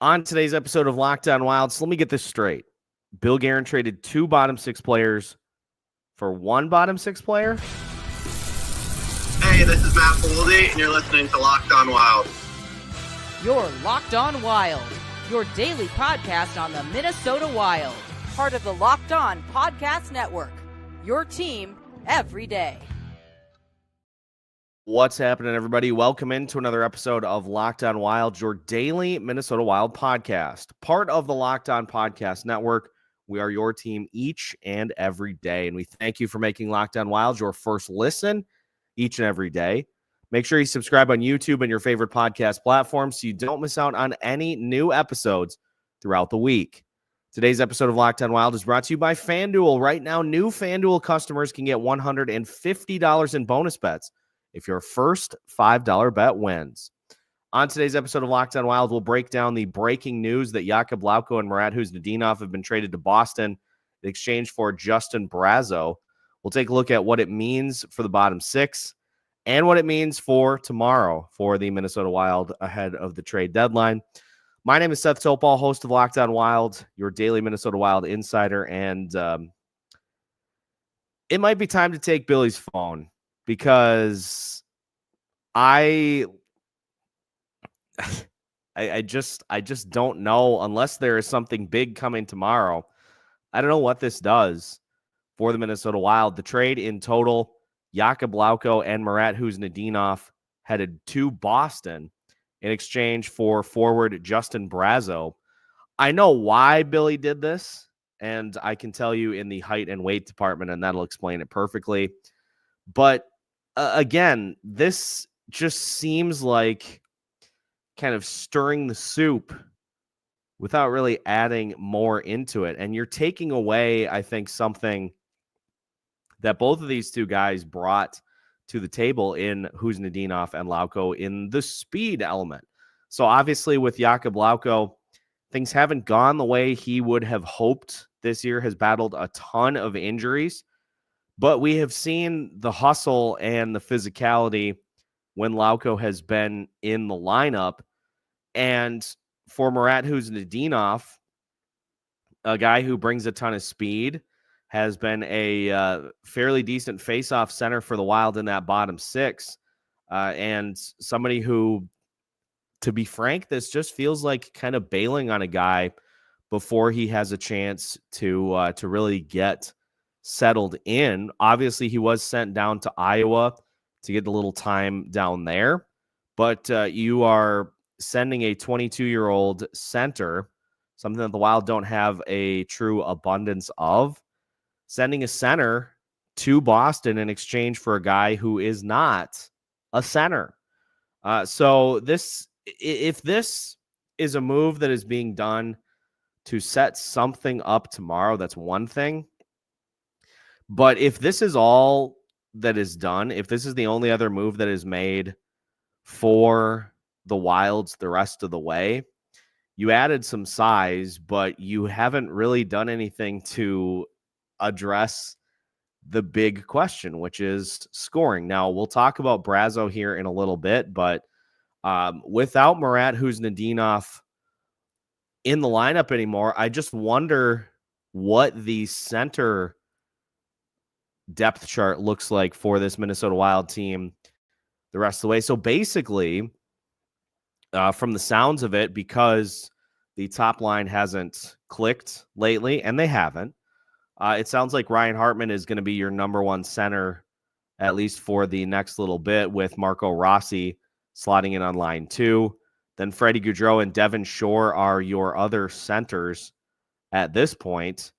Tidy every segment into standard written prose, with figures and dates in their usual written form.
On today's episode of Locked On Wild, so let me get this straight. Bill Guerin traded 2 bottom 6 players for 1 bottom 6 player? Hey, this is Matt Boldy, and you're listening to Locked On Wild. You're Locked On Wild, your daily podcast on the Minnesota Wild. Part of the Locked On Podcast Network, your team every day. What's happening, everybody? Welcome into another episode of Locked On Wild, your daily Minnesota Wild podcast. Part of the Locked On Podcast Network. We are your team each and every day, and we thank you for making Locked On Wild your first listen each and every day. Make sure you subscribe on YouTube and your favorite podcast platform so you don't miss out on any new episodes throughout the week. Today's episode of Locked On Wild is brought to you by FanDuel. Right now, new FanDuel customers can get $150 in bonus bets if your first $5 bet wins. On today's episode of Locked On Wild, we'll break down the breaking news that Jakub, Lauko, and Marat Khusnutdinov have been traded to Boston in exchange for Justin Brazeau. We'll take a look at what it means for the bottom 6 and what it means for tomorrow for the Minnesota Wild ahead of the trade deadline. My name is Seth Toupal, host of Locked On Wild, your daily Minnesota Wild insider, and it might be time to take Billy's phone because I just don't know, unless there is something big coming tomorrow. I don't know what this does for the Minnesota Wild. The trade in total, Jakub, Lauko, and Marat Khusnutdinov headed to Boston in exchange for forward Justin Brazeau. I know why Billy did this, and I can tell you in the height and weight department, and that'll explain it perfectly. But again, this just seems like kind of stirring the soup without really adding more into it. And you're taking away, I think, something that both of these two guys brought to the table in Khusnutdinov and Lauko in the speed element. So obviously with Jakub Lauko, things haven't gone the way he would have hoped this year. Has battled a ton of injuries, but we have seen the hustle and the physicality when Lauko has been in the lineup. And for Marat Khusnutdinov, a guy who brings a ton of speed, has been a fairly decent face-off center for the Wild in that bottom 6. And somebody who, to be frank, this just feels like kind of bailing on a guy before he has a chance to really get settled in. Obviously, he was sent down to Iowa to get a little time down there. But you are sending a 22-year-old center, something that the Wild don't have a true abundance of, sending a center to Boston in exchange for a guy who is not a center. So if this is a move that is being done to set something up tomorrow, that's one thing. But if this is all that is done, if this is the only other move that is made for the Wilds the rest of the way, you added some size, but you haven't really done anything to address the big question, which is scoring. Now, we'll talk about Brazeau here in a little bit, but without Marat Khusnutdinov in the lineup anymore, I just wonder what the center depth chart looks like for this Minnesota Wild team the rest of the way. So basically, from the sounds of it, because the top line hasn't clicked lately, and they haven't, it sounds like Ryan Hartman is going to be your number one center, at least for the next little bit, with Marco Rossi slotting in on line 2. Then Freddie Gaudreau and Devin Shore are your other centers at this point.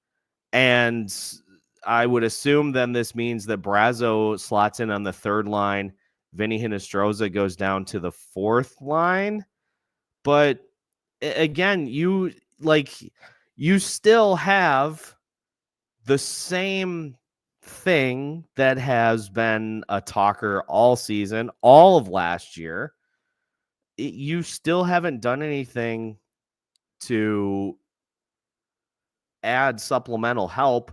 And I would assume then this means that Brazeau slots in on the 3rd line. Vinny Hinostroza goes down to the 4th line. But again, you still have the same thing that has been a talker all season, all of last year. You still haven't done anything to add supplemental help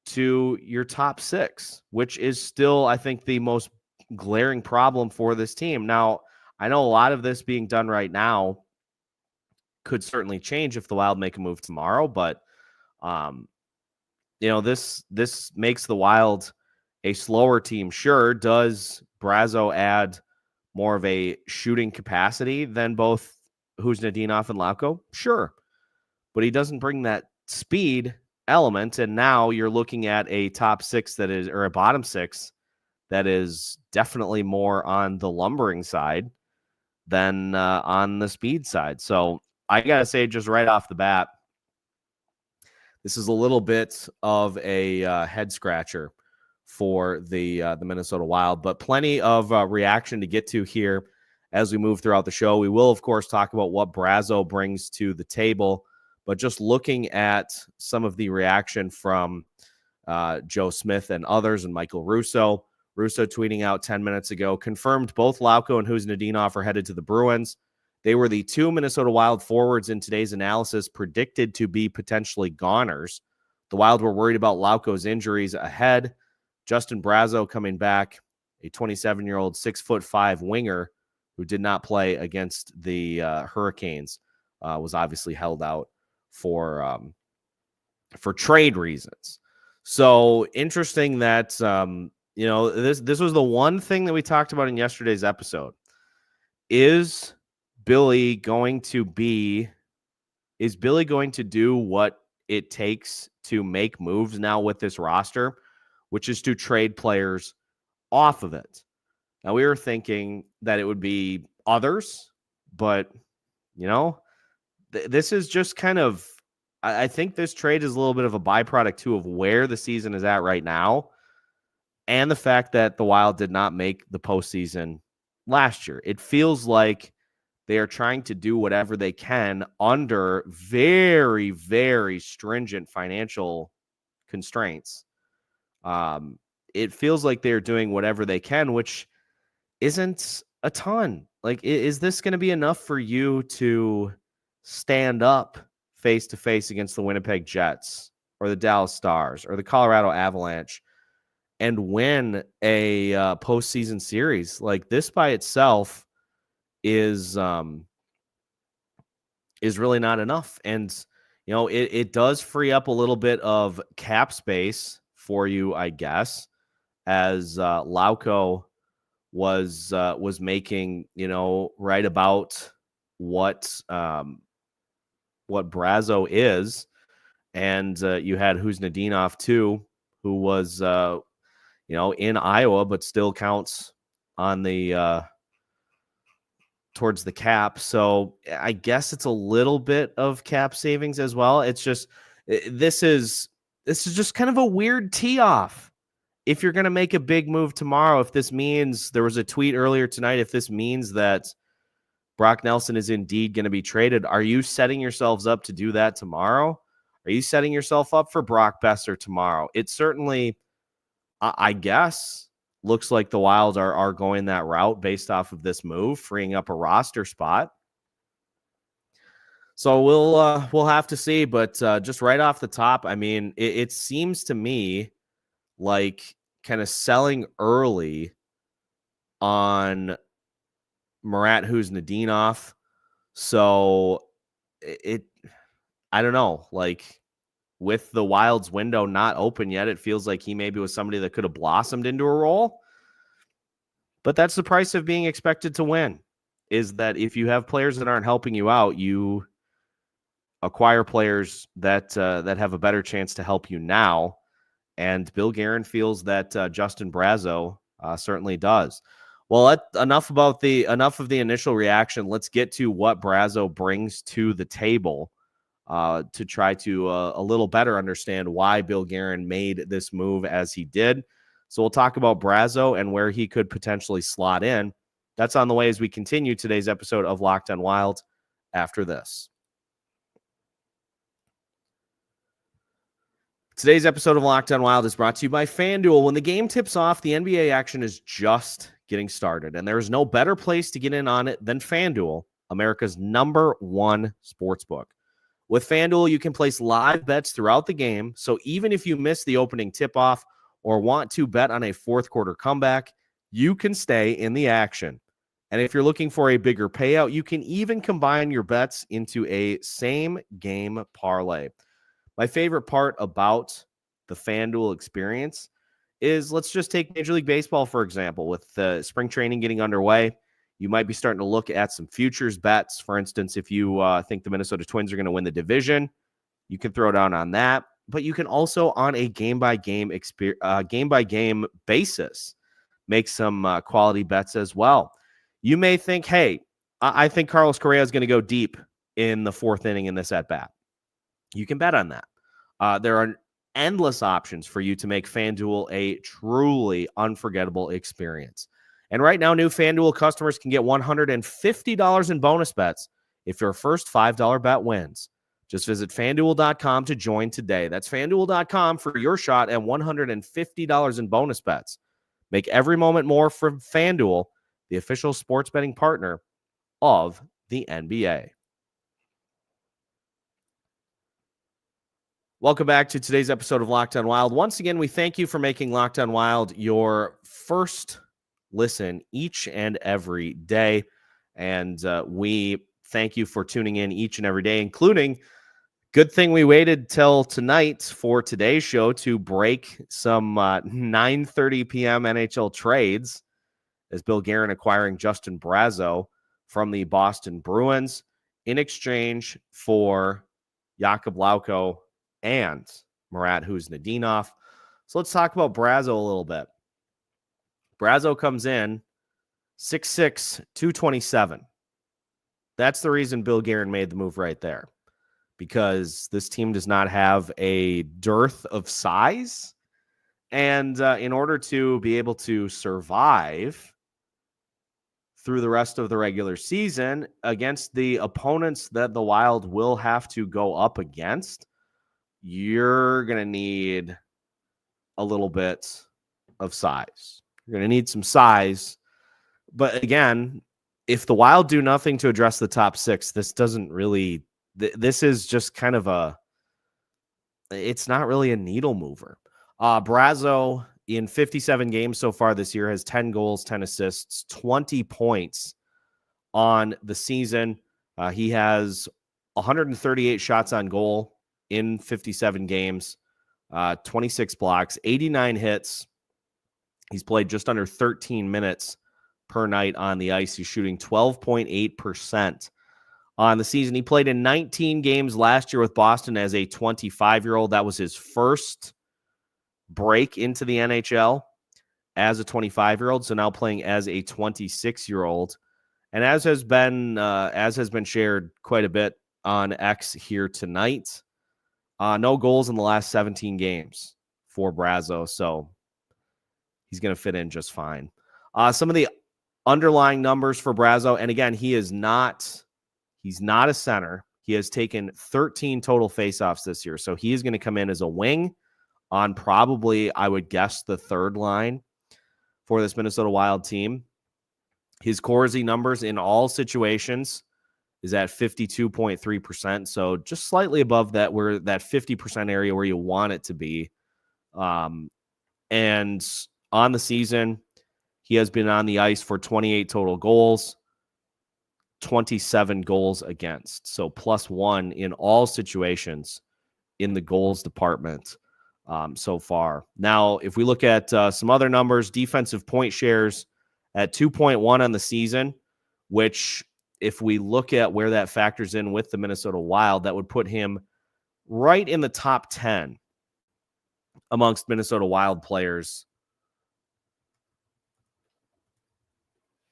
to your top 6, which is still, I think, the most glaring problem for this team. Now, I know a lot of this being done right now could certainly change if the Wild make a move tomorrow. But, this makes the Wild a slower team. Sure, does Brazeau add more of a shooting capacity than both Khusnutdinov and Lauko? Sure. But he doesn't bring that speed element. And now you're looking at a top six or a bottom six that is definitely more on the lumbering side than on the speed side. So I got to say, just right off the bat, this is a little bit of a head scratcher for the Minnesota Wild, but plenty of reaction to get to here as we move throughout the show. We will, of course, talk about what Brazeau brings to the table, but just looking at some of the reaction from Joe Smith and others, and Michael Russo. Russo tweeting out 10 minutes ago, confirmed both Lauko and Khusnutdinov are headed to the Bruins. They were the two Minnesota Wild forwards in today's analysis predicted to be potentially goners. The Wild were worried about Lauko's injuries ahead. Justin Brazeau coming back, a 27-year-old 6'5" winger who did not play against the Hurricanes, was obviously held out for trade reasons. So interesting that this was the one thing that we talked about in yesterday's episode. Is Billy going to do what it takes to make moves now with this roster, which is to trade players off of it? Now, we were thinking that it would be others, but, this is just kind of, I think this trade is a little bit of a byproduct, too, of where the season is at right now and the fact that the Wild did not make the postseason last year. It feels like they are trying to do whatever they can under very, very stringent financial constraints. It feels like they're doing whatever they can, which isn't a ton. Like, is this going to be enough for you to stand up face-to-face against the Winnipeg Jets or the Dallas Stars or the Colorado Avalanche and win a postseason series? Like, this by itself is really not enough. And, it does free up a little bit of cap space for you, I guess, as Lauko was making, right about what Brazeau is. And you had Khusnutdinov too, who was, in Iowa, but still counts on the towards the cap. So I guess it's a little bit of cap savings as well. It's just, this is just kind of a weird tee off. If you're going to make a big move tomorrow, if this means, there was a tweet earlier tonight, if this means that Brock Nelson is indeed going to be traded, are you setting yourselves up to do that tomorrow? Are you setting yourself up for Brock Boeser tomorrow? It certainly, I guess, looks like the Wild are going that route based off of this move, freeing up a roster spot. So we'll have to see. But just right off the top, I mean, it seems to me like kind of selling early on Marat Khusnutdinov. So I don't know, like, with the Wild's window not open yet, it feels like he maybe was somebody that could have blossomed into a role. But that's the price of being expected to win, is that if you have players that aren't helping you out, you acquire players that have a better chance to help you now. And Bill Guerin feels that Justin Brazeau certainly does. Well, enough of the initial reaction. Let's get to what Brazeau brings to the table to try to a little better understand why Bill Guerin made this move as he did. So we'll talk about Brazeau and where he could potentially slot in. That's on the way as we continue today's episode of Locked on Wild after this. Today's episode of Locked on Wild is brought to you by FanDuel. When the game tips off, the NBA action is just getting started, and there is no better place to get in on it than FanDuel, America's #1 sportsbook. With FanDuel, you can place live bets throughout the game, so even if you miss the opening tip-off or want to bet on a fourth quarter comeback, you can stay in the action. And if you're looking for a bigger payout, you can even combine your bets into a same game parlay. My favorite part about the FanDuel experience is, let's just take Major League Baseball, for example. With spring training getting underway, you might be starting to look at some futures bets. For instance, if you think the Minnesota Twins are going to win the division, you can throw down on that. But you can also, on a game-by-game basis, make some quality bets as well. You may think, hey, I think Carlos Correa is going to go deep in the fourth inning in this at-bat. You can bet on that. There are endless options for you to make FanDuel a truly unforgettable experience. And right now, new FanDuel customers can get $150 in bonus bets if your first $5 bet wins. Just visit FanDuel.com to join today. That's FanDuel.com for your shot at $150 in bonus bets. Make every moment more from FanDuel, the official sports betting partner of the NBA. Welcome back to today's episode of Locked On Wild. Once again, we thank you for making Locked On Wild your first listen each and every day. And we thank you for tuning in each and every day, including, good thing we waited till tonight for today's show to break some 9:30 p.m. NHL trades, as Bill Guerin acquiring Justin Brazeau from the Boston Bruins in exchange for Jakub, Lauko, and Marat, Khusnutdinov. So let's talk about Brazeau a little bit. Brazeau comes in 6'6", 227. That's the reason Bill Guerin made the move right there, because this team does not have a dearth of size. And in order to be able to survive through the rest of the regular season against the opponents that the Wild will have to go up against, you're going to need a little bit of size. You're going to need some size. But again, if the Wild do nothing to address the top six, this doesn't really... This is just kind of it's not really a needle mover. Brazeau, in 57 games so far this year, has 10 goals, 10 assists, 20 points on the season. He has 138 shots on goal in 57 games, 26 blocks, 89 hits. He's played just under 13 minutes per night on the ice. He's shooting 12.8% on the season. He played in 19 games last year with Boston as a 25-year-old. That was his first break into the NHL as a 25-year-old. So now playing as a 26-year-old. And as has been shared quite a bit on X here tonight, no goals in the last 17 games for Brazeau. So he's going to fit in just fine. Some of the underlying numbers for Brazeau, and again, he's not a center. He has taken 13 total faceoffs this year. So he is going to come in as a wing on probably, I would guess, the third line for this Minnesota Wild team. His Corsi numbers in all situations is at 52.3%. So just slightly above that, where that 50% area where you want it to be. And on the season, he has been on the ice for 28 total goals, 27 goals against. So +1 in all situations in the goals department so far. Now, if we look at some other numbers, defensive point shares at 2.1 on the season, which if we look at where that factors in with the Minnesota Wild, that would put him right in the top 10 amongst Minnesota Wild players.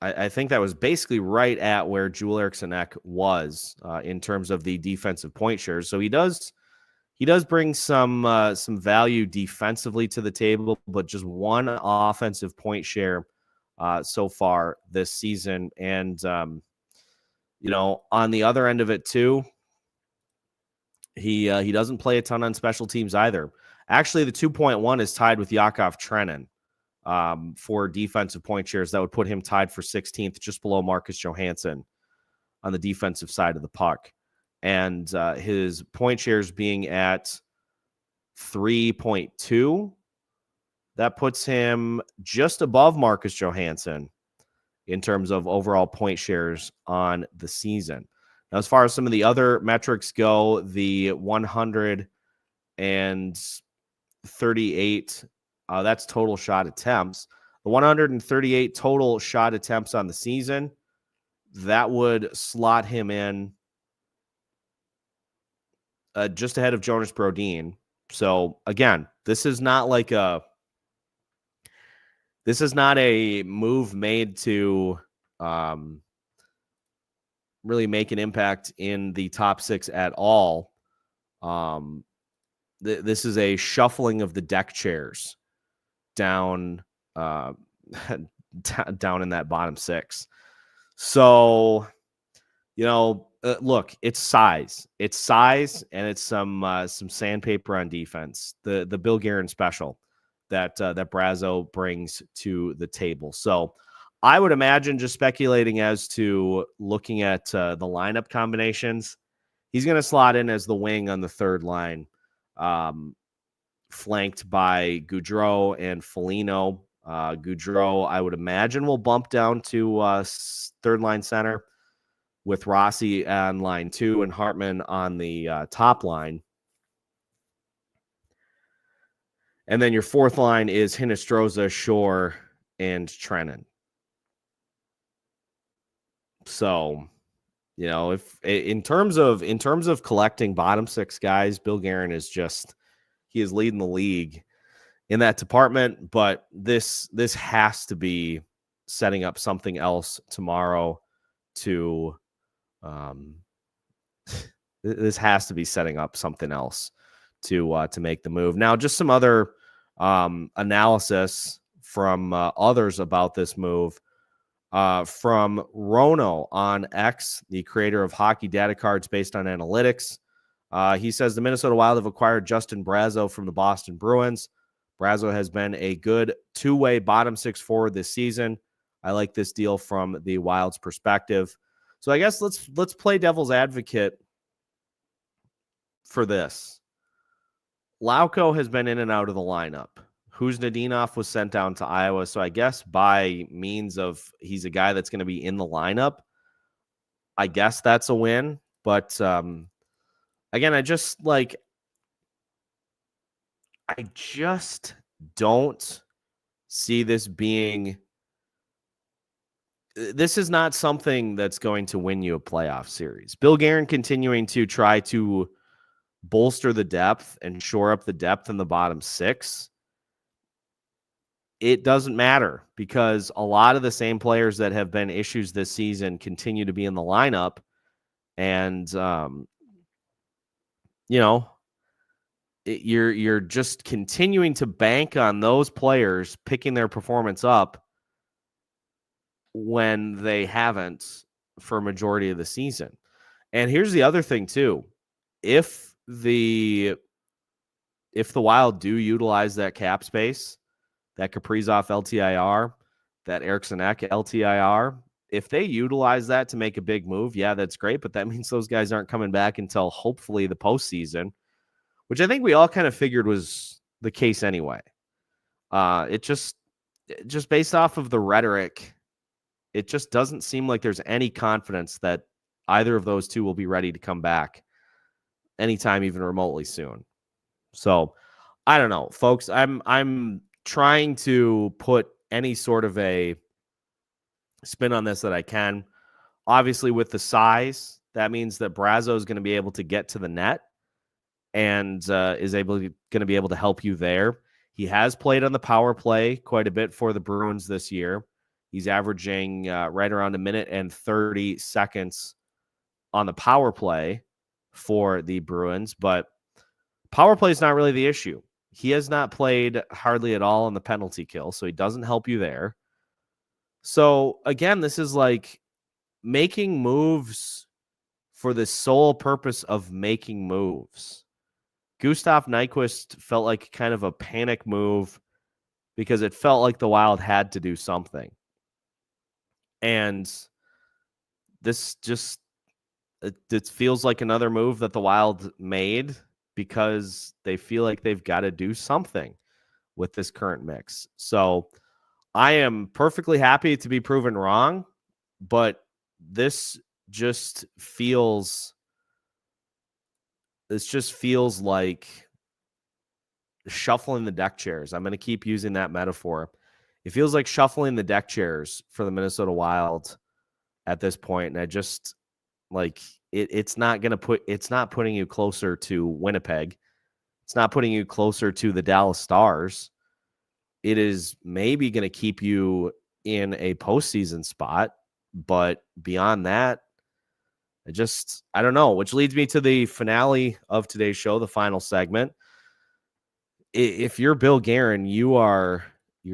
I think that was basically right at where Joel Eriksson Ek was in terms of the defensive point shares. So he does bring some value defensively to the table, but just one offensive point share so far this season. And on the other end of it too, he doesn't play a ton on special teams either. Actually, the 2.1 is tied with Yakov Trenin for defensive point shares. That would put him tied for 16th, just below Marcus Johansson on the defensive side of the puck. And his point shares being at 3.2, that puts him just above Marcus Johansson in terms of overall point shares on the season. Now, as far as some of the other metrics go, the 138, that's total shot attempts. The 138 total shot attempts on the season, that would slot him in just ahead of Jonas Brodin. So again, this is not a move made to really make an impact in the top 6 at all. This is a shuffling of the deck chairs down down in that bottom 6. So, look, it's size, and it's some sandpaper on defense. The Bill Guerin special that Brazeau brings to the table. So I would imagine, just speculating as to looking at the lineup combinations, he's going to slot in as the wing on the third line, flanked by Gaudreau and Foligno. Gaudreau, I would imagine, will bump down to third line center, with Rossi on line 2 and Hartman on the top line. And then your fourth line is Hinostroza, Shore, and Trennan. So, if in terms of collecting bottom 6 guys, Bill Guerin he is leading the league in that department. But this has to be setting up something else tomorrow to this has to be setting up something else to make the move. Now, just some other analysis from others about this move. From Rono on X, the creator of hockey data cards based on analytics. He says the Minnesota Wild have acquired Justin Brazeau from the Boston Bruins. Brazeau has been a good two-way bottom 6 forward this season. I like this deal from the Wild's perspective. So I guess let's play devil's advocate for this. Lauko has been in and out of the lineup. Khusnutdinov was sent down to Iowa, so I guess by means of he's a guy that's going to be in the lineup, I guess that's a win. But again, I just don't see this being. This is not something that's going to win you a playoff series. Bill Guerin continuing to try to bolster the depth and shore up the depth in the bottom 6. It doesn't matter, because a lot of the same players that have been issues this season continue to be in the lineup. And, you're just continuing to bank on those players picking their performance up when they haven't for a majority of the season. And here's the other thing too. If the Wild do utilize that cap space, that Kaprizov LTIR, that Eriksson Ek LTIR, if they utilize that to make a big move, yeah, that's great. But that means those guys aren't coming back until hopefully the postseason, which I think we all kind of figured was the case anyway. It just based off of the rhetoric, it just doesn't seem like there's any confidence that either of those two will be ready to come back anytime, even remotely soon. So I don't know, folks. I'm trying to put any sort of a spin on this that I can. Obviously, with the size, that means that Brazeau is going to be able to get to the net and is going to be able to help you there. He has played on the power play quite a bit for the Bruins this year. He's averaging right around 1 minute and 30 seconds on the power play for the Bruins, but power play is not really the issue. He has not played hardly at all on the penalty kill, so he doesn't help you there. So again, this is like making moves for the sole purpose of making moves. Gustav Nyquist felt like kind of a panic move because it felt like the Wild had to do something. And this just, it feels like another move that the Wild made because they feel like they've got to do something with this current mix. So I am perfectly happy to be proven wrong, but this just feels like shuffling the deck chairs. I'm going to keep using that metaphor. It feels like shuffling the deck chairs for the Minnesota Wild at this point, and I just it's not putting you closer to Winnipeg. It's not putting you closer to the Dallas Stars. It is maybe going to keep you in a postseason spot, but beyond that, I don't know, which leads me to the finale of today's show, the final segment. If you're Bill Guerin, you're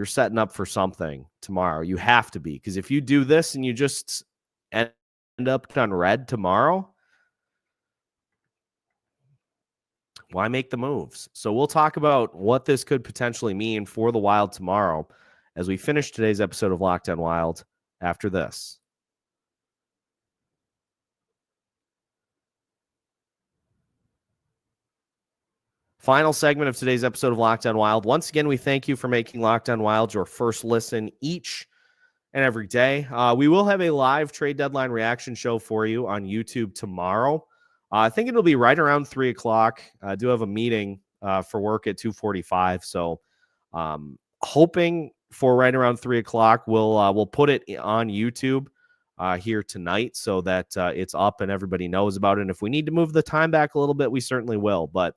setting up for something tomorrow. You have to be, because if you do this and you just end up on red tomorrow, why make the moves? So we'll talk about what this could potentially mean for the Wild tomorrow as we finish today's episode of Locked On Wild after this. Final segment of today's episode of Locked On Wild. Once again, we thank you for making Locked On Wild your first listen each and every day. We will have a live trade deadline reaction show for you on YouTube tomorrow. I think it'll be right around 3 o'clock. I do have a meeting for work at 2:45, so hoping for right around 3 o'clock. We'll put it on YouTube here tonight so that it's up and everybody knows about it. And if we need to move the time back a little bit, we certainly will. But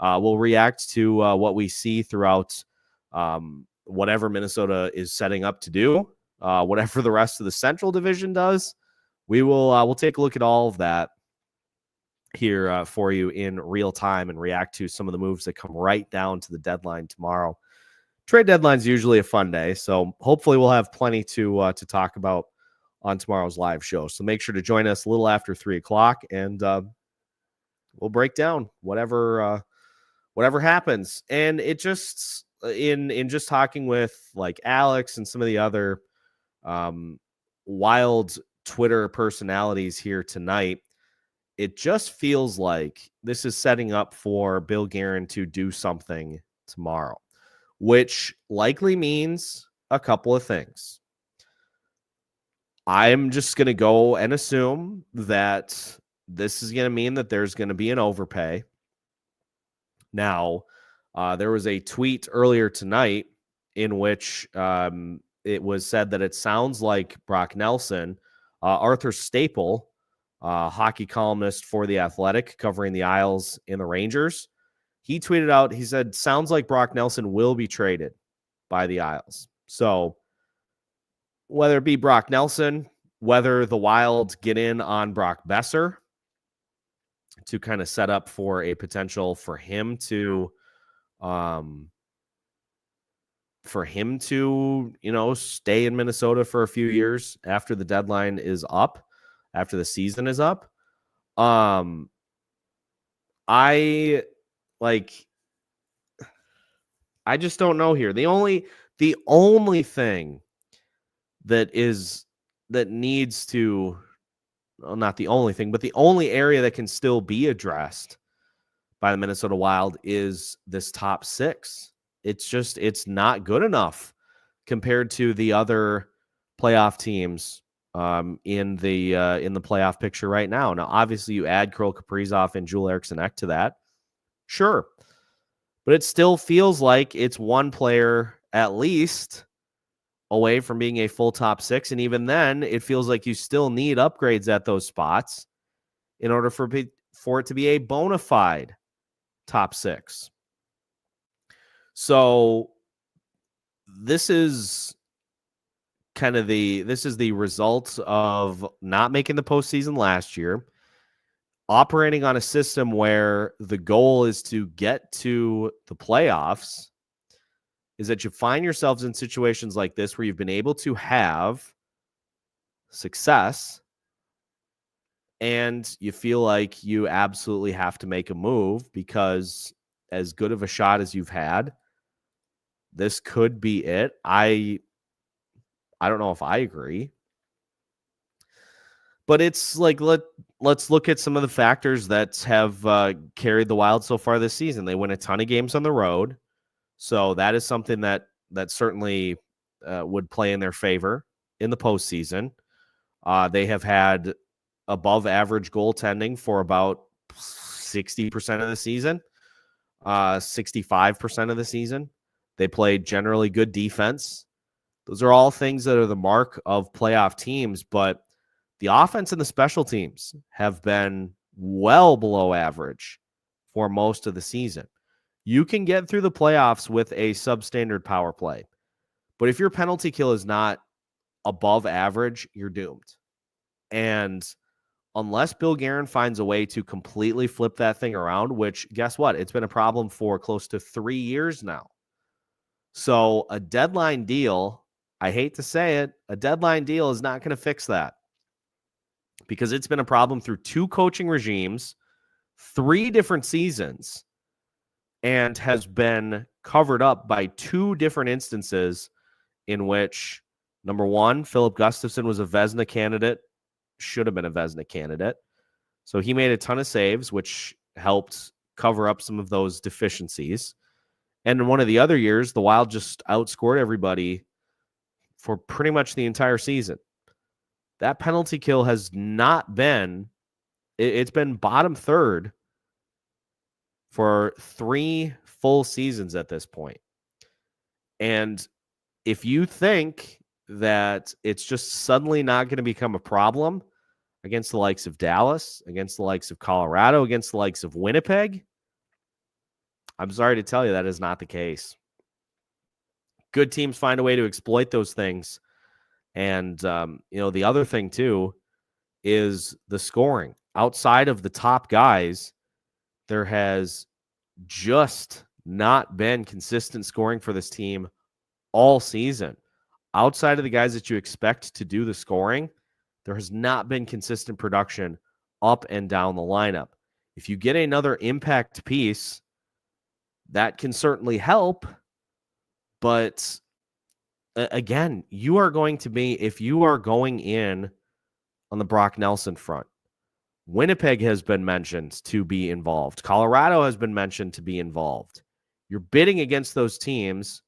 we'll react to what we see throughout whatever Minnesota is setting up to do, whatever the rest of the Central Division does. We'll take a look at all of that here for you in real time and react to some of the moves that come right down to the deadline tomorrow. Trade deadline's usually a fun day, so hopefully we'll have plenty to talk about on tomorrow's live show. So make sure to join us a little after 3 o'clock, and we'll break down whatever happens. And it just in just talking with like Alex and some of the other Wild Twitter personalities here tonight, it just feels like this is setting up for Bill Guerin to do something tomorrow, which likely means a couple of things. I'm just going to go and assume that this is going to mean that there's going to be an overpay. Now, there was a tweet earlier tonight in which it was said that it sounds like Brock Nelson, Arthur Staple, hockey columnist for The Athletic, covering the Isles and the Rangers, he tweeted out, he said, sounds like Brock Nelson will be traded by the Isles. So whether it be Brock Nelson, whether the Wild get in on Brock Boeser to kind of set up for a potential for him to, stay in Minnesota for a few years after the deadline is up, after the season is up. I just don't know here. The only thing that needs to, well, not the only thing, but the only area that can still be addressed by the Minnesota Wild is this top six. It's not good enough compared to the other playoff teams in the playoff picture right now. Now, obviously, you add Kirill Kaprizov and Joel Eriksson Ek to that, sure, but it still feels like it's one player at least away from being a full top six, and even then, it feels like you still need upgrades at those spots in order for it to be a bona fide top six. So this is the result of not making the postseason last year, operating on a system where the goal is to get to the playoffs, is that you find yourselves in situations like this where you've been able to have success and you feel like you absolutely have to make a move because as good of a shot as you've had, this could be it. I don't know if I agree, but it's like, let's look at some of the factors that have carried the Wild so far this season. They win a ton of games on the road. So that is something that certainly would play in their favor in the postseason. They have had above average goaltending for about 60% of the season, 65% of the season. They played generally good defense. Those are all things that are the mark of playoff teams, but the offense and the special teams have been well below average for most of the season. You can get through the playoffs with a substandard power play, but if your penalty kill is not above average, you're doomed. And unless Bill Guerin finds a way to completely flip that thing around, which guess what? It's been a problem for close to 3 years now. So a deadline deal, I hate to say it, a deadline deal is not going to fix that because it's been a problem through 2 coaching regimes, 3 different seasons, and has been covered up by 2 different instances in which, number one, Philip Gustafsson was a Vezina candidate, should have been a Vezina candidate. So he made a ton of saves, which helped cover up some of those deficiencies. And in one of the other years, the Wild just outscored everybody for pretty much the entire season. That penalty kill has not been, it's been bottom third for 3 full seasons at this point. And if you think that it's just suddenly not going to become a problem against the likes of Dallas, against the likes of Colorado, against the likes of Winnipeg, I'm sorry to tell you that is not the case. Good teams find a way to exploit those things. And, the other thing, too, is the scoring. Outside of the top guys, there has just not been consistent scoring for this team all season. Outside of the guys that you expect to do the scoring, there has not been consistent production up and down the lineup. If you get another impact piece, that can certainly help. But again, you are going to be, if you are going in on the Brock Nelson front, Winnipeg has been mentioned to be involved. Colorado has been mentioned to be involved. You're bidding against those teams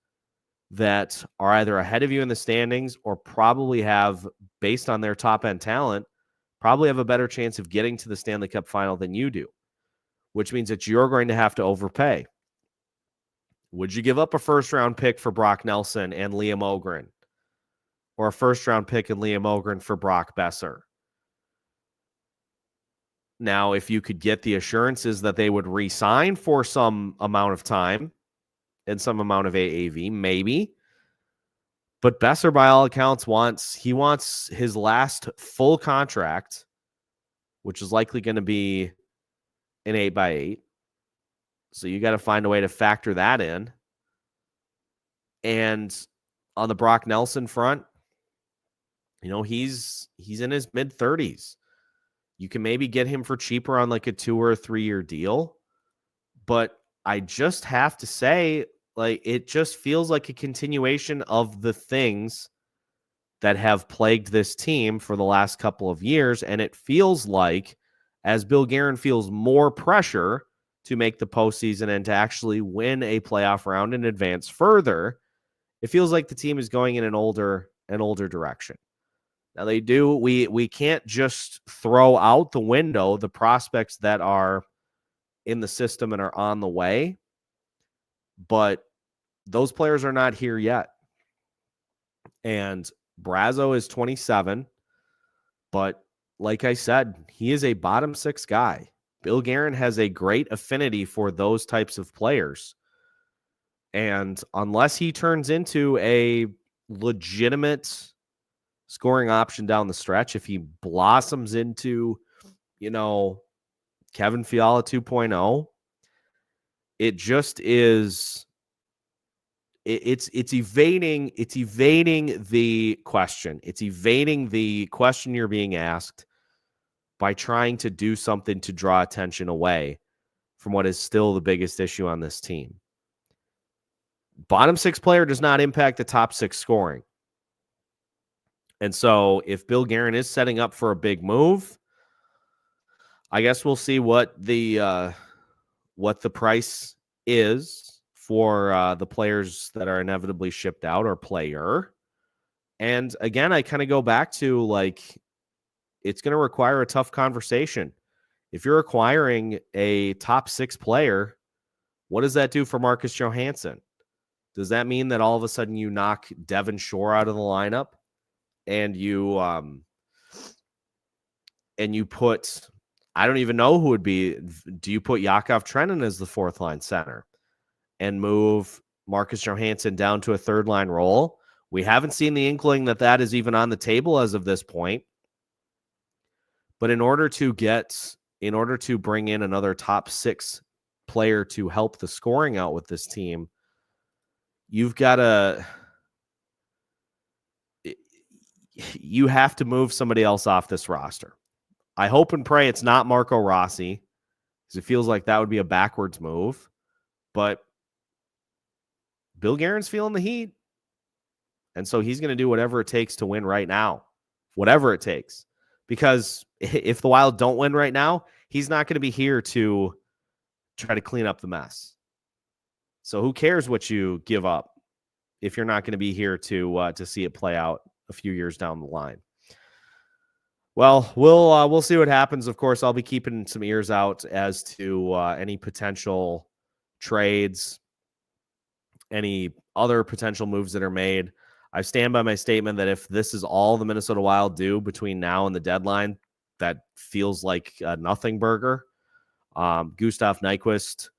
that are either ahead of you in the standings or probably have, based on their top-end talent, probably have a better chance of getting to the Stanley Cup final than you do, which means that you're going to have to overpay. Would you give up a first-round pick for Brock Nelson and Liam Ogren? Or a first-round pick and Liam Ogren for Brock Boeser? Now, if you could get the assurances that they would re-sign for some amount of time and some amount of AAV, maybe. But Boeser, by all accounts, wants his last full contract, which is likely going to be an 8x8. So you got to find a way to factor that in. And on the Brock Nelson front, he's in his mid-30s. You can maybe get him for cheaper on like a 2 or 3 year deal. But I just have to say, it just feels like a continuation of the things that have plagued this team for the last couple of years. And it feels like, as Bill Guerin feels more pressure to make the postseason and to actually win a playoff round and advance further, it feels like the team is going in an older direction. Now we can't just throw out the window the prospects that are in the system and are on the way, but those players are not here yet. And Brazeau is 27, but like I said, he is a bottom 6 guy. Bill Guerin has a great affinity for those types of players. And unless he turns into a legitimate scoring option down the stretch, if he blossoms into, Kevin Fiala 2.0, it just is, it's evading the question. It's evading the question you're being asked by trying to do something to draw attention away from what is still the biggest issue on this team. Bottom 6 player does not impact the top 6 scoring. And so if Bill Guerin is setting up for a big move, I guess we'll see what the price is for the players that are inevitably shipped out, or player. And again, I kind of go back to like, it's going to require a tough conversation. If you're acquiring a top 6 player, what does that do for Marcus Johansson? Does that mean that all of a sudden you knock Devin Shore out of the lineup and you put, I don't even know who would be, do you put Yakov Trenin as the 4th line center and move Marcus Johansson down to a 3rd line role? We haven't seen the inkling that that is even on the table as of this point. But in order to bring in another top 6 player to help the scoring out with this team, you have to move somebody else off this roster. I hope and pray it's not Marco Rossi, because it feels like that would be a backwards move. But Bill Guerin's feeling the heat. And so he's going to do whatever it takes to win right now. Whatever it takes. Because if the Wild don't win right now, he's not going to be here to try to clean up the mess. So who cares what you give up if you're not going to be here to see it play out a few years down the line? Well, we'll see what happens. Of course, I'll be keeping some ears out as to any potential trades, any other potential moves that are made. I stand by my statement that if this is all the Minnesota Wild do between now and the deadline, that feels like a nothing burger. Gustav Nyquist,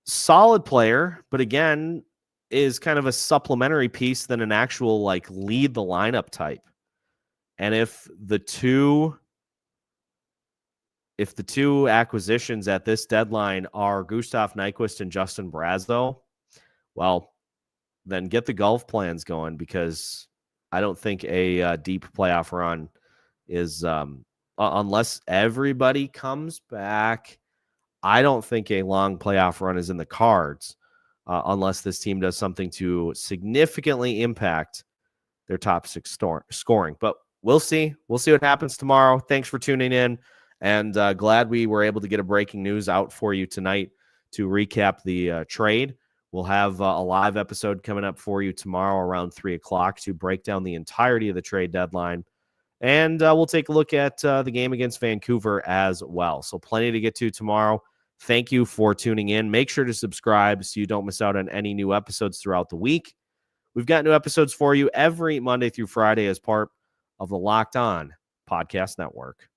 solid player, but again, is kind of a supplementary piece than an actual like lead the lineup type. And if the two acquisitions at this deadline are Gustav Nyquist and Justin Brazeau, well, then get the golf plans going, because I don't think a deep playoff run is, unless everybody comes back, I don't think a long playoff run is in the cards unless this team does something to significantly impact their top 6 scoring. But we'll see. We'll see what happens tomorrow. Thanks for tuning in, and glad we were able to get a breaking news out for you tonight to recap the trade. We'll have a live episode coming up for you tomorrow around 3 o'clock to break down the entirety of the trade deadline. And we'll take a look at the game against Vancouver as well. So plenty to get to tomorrow. Thank you for tuning in. Make sure to subscribe so you don't miss out on any new episodes throughout the week. We've got new episodes for you every Monday through Friday as part of the Locked On Podcast Network.